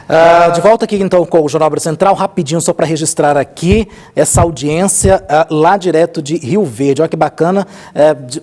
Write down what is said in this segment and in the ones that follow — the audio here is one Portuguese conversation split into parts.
De volta aqui então com o Jornal Brasil Central, rapidinho só para registrar aqui essa audiência lá direto de Rio Verde. Olha que bacana,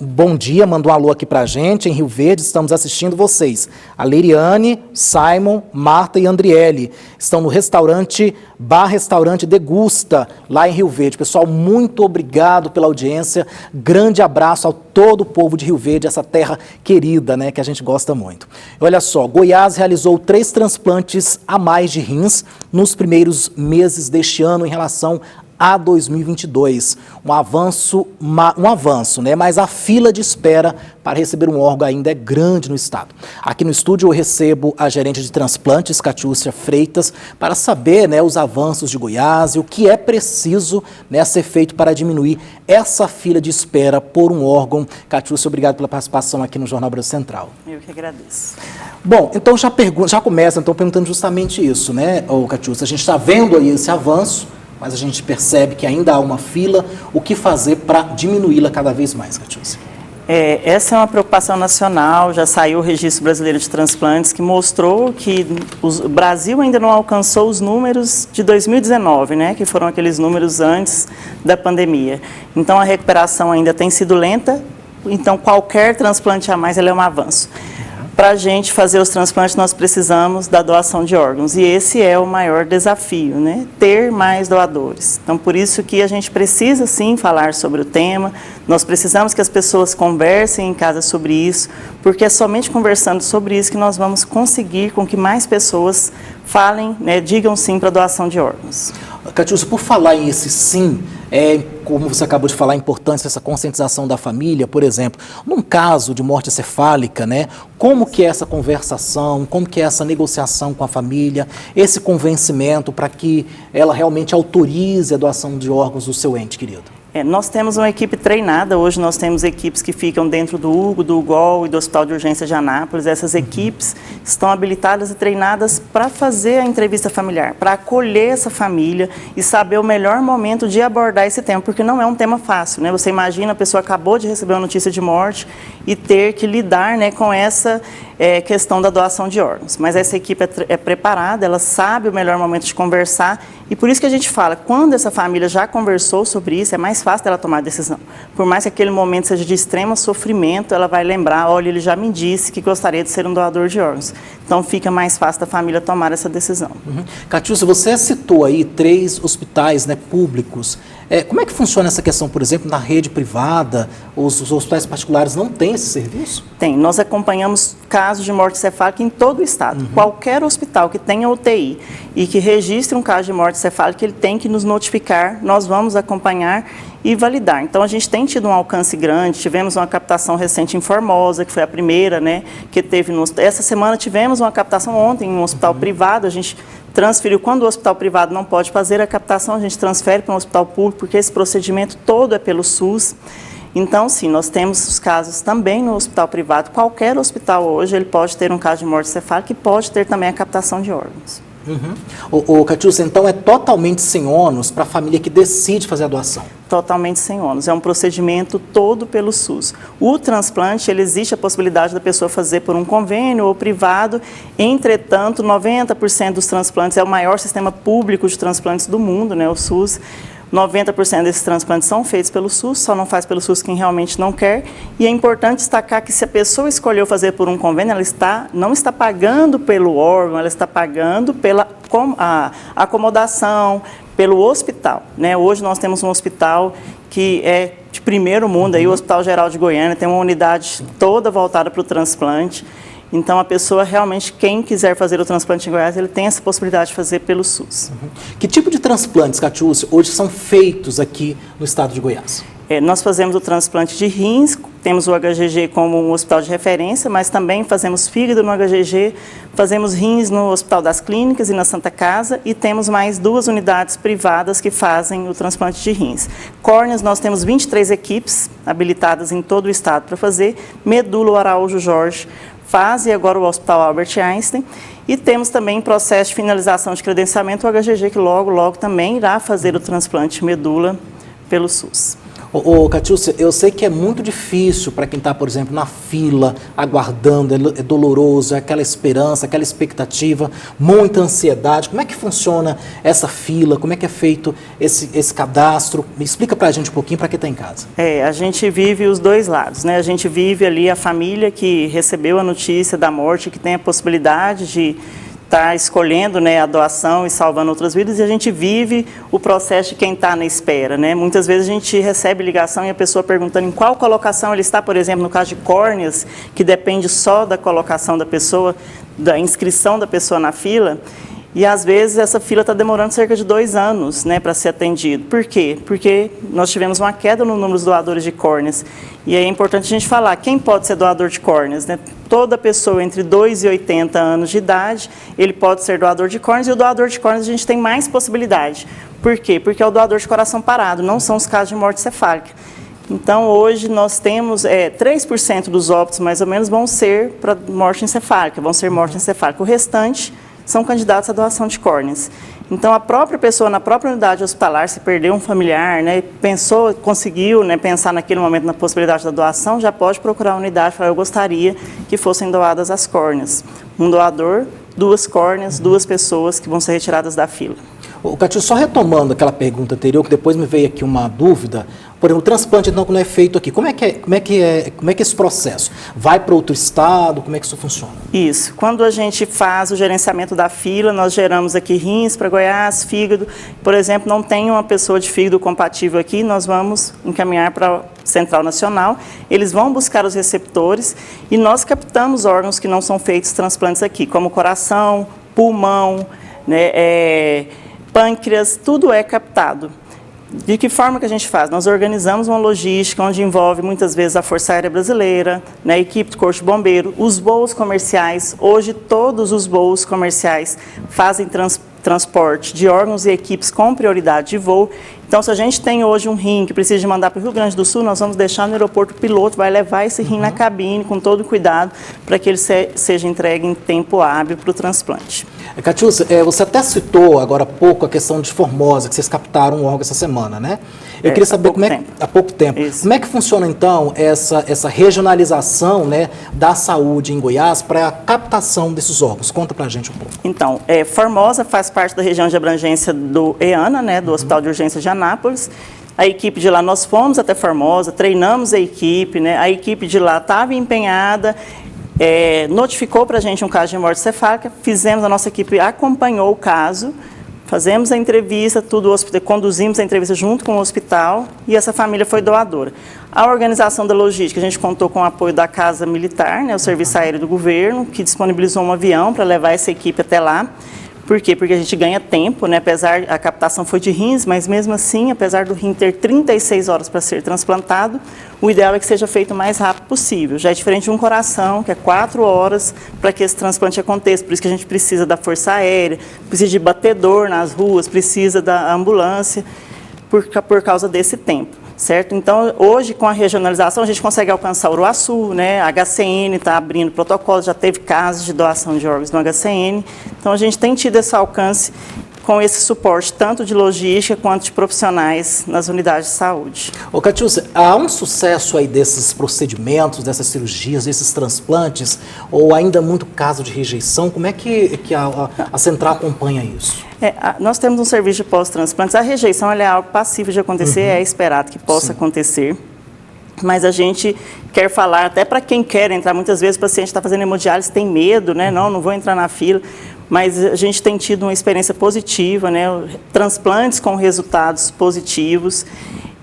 bom dia, mandou um alô aqui pra gente em Rio Verde, estamos assistindo vocês. A Leiriane, Simon, Marta e Andriele estão no restaurante Bar Restaurante Degusta, lá em Rio Verde. Pessoal, muito obrigado pela audiência, grande abraço a todo o povo de Rio Verde, essa terra querida, né, que a gente gosta muito. Olha só, Goiás realizou 3 transplantes a mais de rins nos primeiros meses deste ano em relação a 2022. Um avanço, né? Mas a fila de espera para receber um órgão ainda é grande no estado. Aqui no estúdio eu recebo a gerente de transplantes, Catiúcia Freitas, para saber, né, os avanços de Goiás e o que é preciso, né, ser feito para diminuir essa fila de espera por um órgão. Catiúcia, obrigado pela participação aqui no Jornal Brasil Central. Eu que agradeço. Bom, então já começa então perguntando justamente isso, né, Catiúcia? A gente está vendo aí esse avanço, mas a gente percebe que ainda há uma fila. O que fazer para diminuí-la cada vez mais, Catiúcia? Essa é uma preocupação nacional, já saiu o Registro Brasileiro de Transplantes, que mostrou que o Brasil ainda não alcançou os números de 2019, né, que foram aqueles números antes da pandemia. Então, a recuperação ainda tem sido lenta, então qualquer transplante a mais ele é um avanço. Para a gente fazer os transplantes, nós precisamos da doação de órgãos, e esse é o maior desafio, né? Ter mais doadores. Então, por isso que a gente precisa, sim, falar sobre o tema, nós precisamos que as pessoas conversem em casa sobre isso, porque é somente conversando sobre isso que nós vamos conseguir com que mais pessoas falem, né, digam sim para a doação de órgãos. Catiúcia, por falar em esse sim, como você acabou de falar, a importância dessa conscientização da família, por exemplo, num caso de morte cefálica, né, como que é essa conversação, como que é essa negociação com a família, esse convencimento para que ela realmente autorize a doação de órgãos do seu ente querido? Nós temos uma equipe treinada, hoje nós temos equipes que ficam dentro do UGO, do UGOL e do Hospital de Urgência de Anápolis. Essas equipes estão habilitadas e treinadas para fazer a entrevista familiar, para acolher essa família e saber o melhor momento de abordar esse tema, porque não é um tema fácil, né? Você imagina, a pessoa acabou de receber uma notícia de morte e ter que lidar, né, com essa questão da doação de órgãos. Mas essa equipe é preparada, ela sabe o melhor momento de conversar, e por isso que a gente fala, quando essa família já conversou sobre isso, é mais fácil dela tomar a decisão. Por mais que aquele momento seja de extremo sofrimento, ela vai lembrar, olha, ele já me disse que gostaria de ser um doador de órgãos. Então fica mais fácil da família tomar essa decisão. Catiúcia, você citou aí 3 hospitais, né, públicos. Como é que funciona essa questão, por exemplo, na rede privada? Os hospitais particulares não têm esse serviço? Tem. Nós acompanhamos casos de morte cefálica em todo o estado. Qualquer hospital que tenha UTI e que registre um caso de morte cefálica, ele tem que nos notificar, nós vamos acompanhar e validar. Então, a gente tem tido um alcance grande, tivemos uma captação recente em Formosa, que foi a primeira, né, que teve essa semana tivemos uma captação ontem em um hospital privado, a gente transferiu, quando o hospital privado não pode fazer a captação, a gente transfere para um hospital público, porque esse procedimento todo é pelo SUS. Então, sim, nós temos os casos também no hospital privado. Qualquer hospital hoje, ele pode ter um caso de morte cefálica e pode ter também a captação de órgãos. Catiúcia, então é totalmente sem ônus para a família que decide fazer a doação? Totalmente sem ônus, é um procedimento todo pelo SUS. O transplante, ele existe a possibilidade da pessoa fazer por um convênio ou privado, entretanto, 90% dos transplantes, é o maior sistema público de transplantes do mundo, né, o SUS. 90% desses transplantes são feitos pelo SUS, só não faz pelo SUS quem realmente não quer. E é importante destacar que se a pessoa escolheu fazer por um convênio, ela não está pagando pelo órgão, ela está pagando pela acomodação, pelo hospital, né? Hoje nós temos um hospital que é de primeiro mundo, aí, o Hospital Geral de Goiânia, tem uma unidade toda voltada para o transplante. Então, a pessoa realmente, quem quiser fazer o transplante em Goiás, ele tem essa possibilidade de fazer pelo SUS. Que tipo de transplantes, Catiúcia, hoje são feitos aqui no estado de Goiás? Nós fazemos o transplante de rins, temos o HGG como um hospital de referência, mas também fazemos fígado no HGG, fazemos rins no Hospital das Clínicas e na Santa Casa, e temos mais 2 unidades privadas que fazem o transplante de rins. Córneas, nós temos 23 equipes habilitadas em todo o estado para fazer. Medula, o Araújo Jorge faz, e agora o Hospital Albert Einstein. E temos também em processo de finalização de credenciamento o HGG, que logo também irá fazer o transplante de medula pelo SUS. Ô, Catiúcia, eu sei que é muito difícil para quem está, por exemplo, na fila, aguardando, é doloroso, é aquela esperança, aquela expectativa, muita ansiedade. Como é que funciona essa fila? Como é que é feito esse cadastro? Me explica para a gente um pouquinho, para quem está em casa. A gente vive os dois lados, né? A gente vive ali a família que recebeu a notícia da morte, que tem a possibilidade de estar escolhendo, né, a doação e salvando outras vidas, e a gente vive o processo de quem está na espera, né? Muitas vezes a gente recebe ligação e a pessoa perguntando em qual colocação ele está, por exemplo, no caso de córneas, que depende só da colocação da pessoa, da inscrição da pessoa na fila, e às vezes essa fila está demorando cerca de 2 anos, né, para ser atendido. Por quê? Porque nós tivemos uma queda no número de doadores de córneas. E é importante a gente falar, quem pode ser doador de córneas, né? Toda pessoa entre 2 e 80 anos de idade, ele pode ser doador de córneas, e o doador de córneas a gente tem mais possibilidade. Por quê? Porque é o doador de coração parado, não são os casos de morte cefálica. Então, hoje nós temos 3% dos óbitos, mais ou menos, vão ser para morte encefálica, vão ser morte encefálica. O restante são candidatos à doação de córneas. Então, a própria pessoa, na própria unidade hospitalar, se perdeu um familiar, né, pensou, conseguiu, né, pensar naquele momento na possibilidade da doação, já pode procurar a unidade e falar, eu gostaria que fossem doadas as córneas. Um doador, 2 córneas, 2 pessoas que vão ser retiradas da fila. O Catiúcia, só retomando aquela pergunta anterior, que depois me veio aqui uma dúvida, por exemplo, o transplante então não é feito aqui, como é que é esse processo? Vai para outro estado, como é que isso funciona? Isso, quando a gente faz o gerenciamento da fila, nós geramos aqui rins para Goiás, fígado, por exemplo, não tem uma pessoa de fígado compatível aqui, nós vamos encaminhar para a Central Nacional, eles vão buscar os receptores e nós captamos órgãos que não são feitos transplantes aqui, como coração, pulmão, né, pâncreas, tudo é captado. De que forma que a gente faz? Nós organizamos uma logística onde envolve muitas vezes a Força Aérea Brasileira, né, a equipe do Corpo de Bombeiro, os voos comerciais. Hoje todos os voos comerciais fazem transporte de órgãos e equipes com prioridade de voo. Então, se a gente tem hoje um rim que precisa de mandar para o Rio Grande do Sul, nós vamos deixar no aeroporto, o piloto vai levar esse rim na cabine com todo cuidado para que ele seja entregue em tempo hábil para o transplante. Catiúcia, você até citou agora há pouco a questão de Formosa, que vocês captaram um órgão essa semana, né? Eu queria saber há pouco tempo. Isso. Como é que funciona então essa regionalização, né, da saúde em Goiás para a captação desses órgãos? Conta pra gente um pouco. Então, Formosa faz parte da região de abrangência do EANA, né, do Hospital de Urgência de Anápolis. A equipe de lá, nós fomos até Formosa, treinamos a equipe, né? A equipe de lá estava empenhada, notificou para a gente um caso de morte cefálica, a nossa equipe acompanhou o caso, fazemos a entrevista, conduzimos a entrevista junto com o hospital e essa família foi doadora. A organização da logística, a gente contou com o apoio da Casa Militar, né, o Serviço Aéreo do Governo, que disponibilizou um avião para levar essa equipe até lá. Por quê? Porque a gente ganha tempo, né? Apesar, a captação foi de rins, mas mesmo assim, apesar do rim ter 36 horas para ser transplantado, o ideal é que seja feito o mais rápido possível. Já é diferente de um coração, que é 4 horas para que esse transplante aconteça. Por isso que a gente precisa da Força Aérea, precisa de batedor nas ruas, precisa da ambulância, por causa desse tempo. Certo? Então, hoje, com a regionalização, a gente consegue alcançar Uruaçu, né? A HCN está abrindo protocolos, já teve casos de doação de órgãos no HCN. Então, a gente tem tido esse alcance com esse suporte, tanto de logística quanto de profissionais nas unidades de saúde. Ô, Catiúcia, há um sucesso aí desses procedimentos, dessas cirurgias, desses transplantes, ou ainda muito caso de rejeição? Como é que a Central acompanha isso? Nós temos um serviço de pós-transplantes. A rejeição é algo passível de acontecer, é esperado que possa acontecer. Mas a gente quer falar, até para quem quer entrar, muitas vezes o paciente está fazendo hemodiálise, tem medo, né? Não vou entrar na fila. Mas a gente tem tido uma experiência positiva, né? Transplantes com resultados positivos.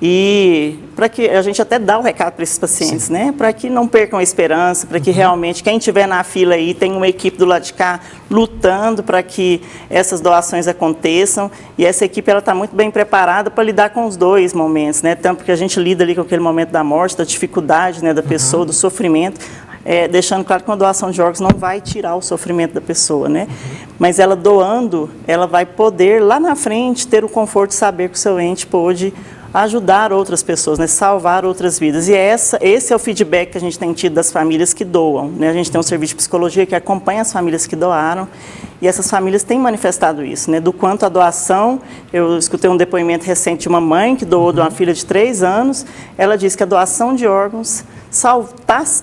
E para que a gente até dá o recado para esses pacientes, né? Para que não percam a esperança, para que realmente quem estiver na fila aí tenha uma equipe do lado de cá lutando para que essas doações aconteçam. E essa equipe ela está muito bem preparada para lidar com os dois momentos, né? Tanto porque a gente lida ali com aquele momento da morte, da dificuldade, né, da pessoa, do sofrimento. Deixando claro que uma doação de órgãos não vai tirar o sofrimento da pessoa, né? Mas ela doando, ela vai poder lá na frente ter o conforto de saber que o seu ente pôde ajudar outras pessoas, né? Salvar outras vidas. E esse é o feedback que a gente tem tido das famílias que doam, né? A gente tem um serviço de psicologia que acompanha as famílias que doaram E essas famílias têm manifestado isso, né? Do quanto a doação, eu escutei um depoimento recente de uma mãe que doou de uma filha de 3 anos, ela disse que a doação de órgãos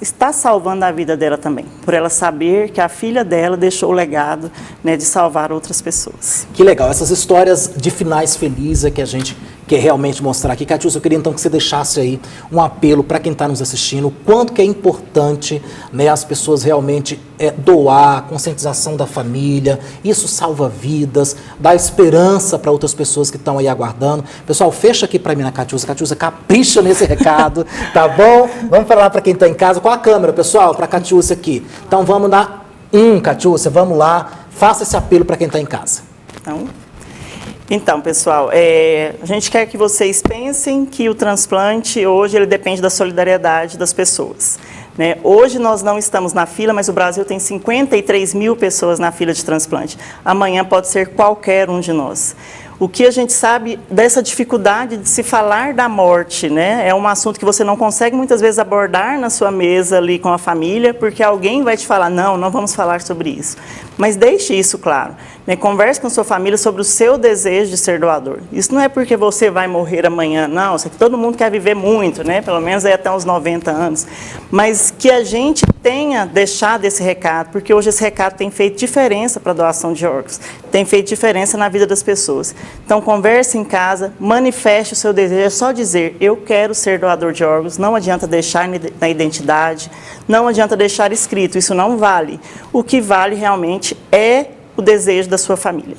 está salvando a vida dela também, por ela saber que a filha dela deixou o legado, né, de salvar outras pessoas. Que legal, essas histórias de finais felizes é que a gente quer realmente mostrar aqui. Catiúcia, eu queria então que você deixasse aí um apelo para quem está nos assistindo, o quanto que é importante, né, as pessoas realmente doar, conscientização da família, isso salva vidas, dá esperança para outras pessoas que estão aí aguardando. Pessoal, fecha aqui para mim na Catiúcia, Catiúcia capricha nesse recado, tá bom? Vamos falar para quem está em casa, com a câmera, pessoal, para a Catiúcia aqui. Então vamos dar Catiúcia, vamos lá, faça esse apelo para quem está em casa. Então, pessoal, a gente quer que vocês pensem que o transplante hoje ele depende da solidariedade das pessoas, né? Hoje nós não estamos na fila, mas o Brasil tem 53 mil pessoas na fila de transplante. Amanhã pode ser qualquer um de nós. O que a gente sabe dessa dificuldade de se falar da morte, né? É um assunto que você não consegue muitas vezes abordar na sua mesa ali com a família, porque alguém vai te falar, não vamos falar sobre isso. Mas deixe isso claro, né? Converse com sua família sobre o seu desejo de ser doador. Isso não é porque você vai morrer amanhã, não. Isso aqui todo mundo quer viver muito, né? Pelo menos aí até uns 90 anos. Mas que a gente tenha deixado esse recado, porque hoje esse recado tem feito diferença para a doação de órgãos, tem feito diferença na vida das pessoas. Então, converse em casa, manifeste o seu desejo, é só dizer, eu quero ser doador de órgãos, não adianta deixar na identidade, não adianta deixar escrito, isso não vale. O que vale realmente é o desejo da sua família.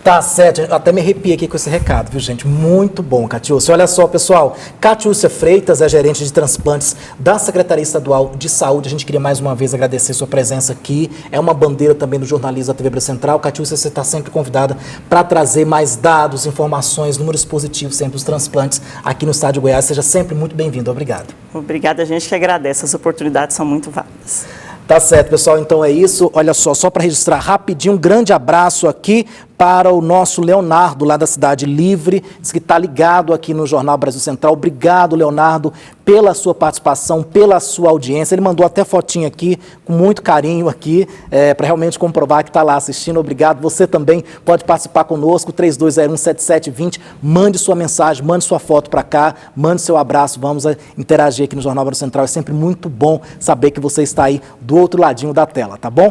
Tá certo, eu até me arrepiei aqui com esse recado, viu, gente? Muito bom, Catiúcia. Olha só, pessoal, Catiúcia Freitas é gerente de transplantes da Secretaria Estadual de Saúde. A gente queria mais uma vez agradecer sua presença aqui. É uma bandeira também do jornalismo da TV Brasil Central. Catiúcia, você está sempre convidada para trazer mais dados, informações, números positivos sempre dos transplantes aqui no estado de Goiás. Seja sempre muito bem-vindo. Obrigado. Obrigada, a gente que agradece. As oportunidades são muito válidas. Tá certo, pessoal, então é isso. Olha só para registrar rapidinho, um grande abraço aqui para o nosso Leonardo, lá da Cidade Livre, diz que está ligado aqui no Jornal Brasil Central. Obrigado, Leonardo, pela sua participação, pela sua audiência. Ele mandou até fotinho aqui, com muito carinho aqui, para realmente comprovar que está lá assistindo. Obrigado. Você também pode participar conosco, 3201-7720. Mande sua mensagem, mande sua foto para cá, mande seu abraço. Vamos interagir aqui no Jornal Brasil Central. É sempre muito bom saber que você está aí do outro ladinho da tela, tá bom?